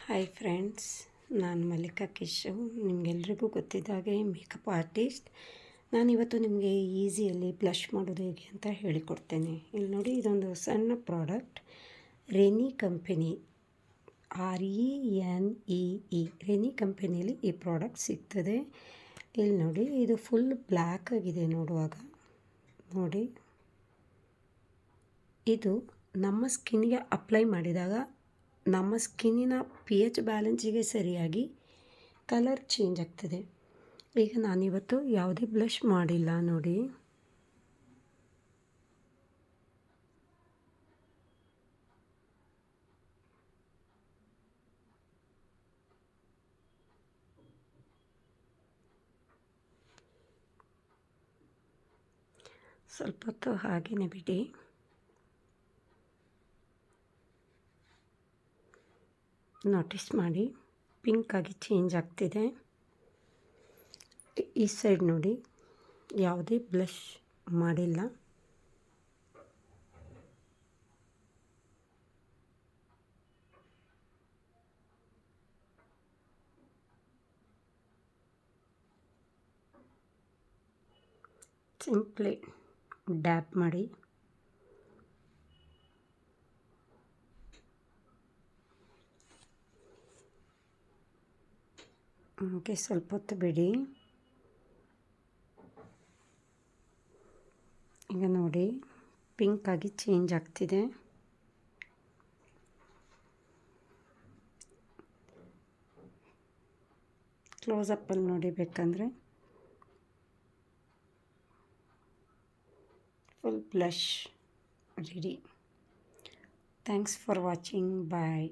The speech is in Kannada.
ಹಾಯ್ ಫ್ರೆಂಡ್ಸ್, ನಾನು ಮಲ್ಲಿಕಾ ಕೇಶವ್. ನಿಮಗೆಲ್ರಿಗೂ ಗೊತ್ತಿದ್ದಾಗೆ ಮೇಕಪ್ ಆರ್ಟಿಸ್ಟ್. ನಾನಿವತ್ತು ನಿಮಗೆ ಈಸಿಯಲ್ಲಿ ಬ್ಲಷ್ ಮಾಡೋದು ಹೇಗೆ ಅಂತ ಹೇಳಿಕೊಡ್ತೇನೆ. ಇಲ್ಲಿ ನೋಡಿ, ಇದೊಂದು ಸಣ್ಣ product, Renee company, RENEE Renee ಕಂಪೆನಿಯಲ್ಲಿ ಈ ಪ್ರಾಡಕ್ಟ್ ಸಿಗ್ತದೆ. ಇಲ್ಲಿ ನೋಡಿ, ಇದು ಫುಲ್ ಬ್ಲ್ಯಾಕ್ ಆಗಿದೆ ನೋಡುವಾಗ. ನೋಡಿ, ಇದು ನಮ್ಮ ಸ್ಕಿನ್ಗೆ ಅಪ್ಲೈ ಮಾಡಿದಾಗ ನಮ್ಮ ಸ್ಕಿನ್ನಿನ pH ಬ್ಯಾಲೆನ್ಸಿಗೆ ಸರಿಯಾಗಿ ಕಲರ್ ಚೇಂಜ್ ಆಗ್ತದೆ. ಈಗ ನಾನಿವತ್ತು ಯಾವುದೇ ಬ್ಲಷ್ ಮಾಡಿಲ್ಲ ನೋಡಿ. ಸ್ವಲ್ಪ ಹೊತ್ತು ಹಾಗೇ ಬಿಡಿ. ನೋಟಿಸ್ ಮಾಡಿ, ಪಿಂಕಾಗಿ ಚೇಂಜ್ ಆಗ್ತಿದೆ. ಈ ಸೈಡ್ ನೋಡಿ, ಯಾವುದೇ ಬ್ಲಷ್ ಮಾಡಿಲ್ಲ. ಸಿಂಪ್ಲಿ ಡ್ಯಾಪ್ ಮಾಡಿ. ಹಾಗೆ ಸ್ವಲ್ಪ ಹೊತ್ತು ಬಿಡಿ. ಈಗ ನೋಡಿ, ಪಿಂಕಾಗಿ ಚೇಂಜ್ ಆಗ್ತಿದೆ. ಕ್ಲೋಸಪ್ಪಲ್ಲಿ ನೋಡಿ ಬೇಕಂದರೆ. Full blush ready. Thanks for watching. Bye.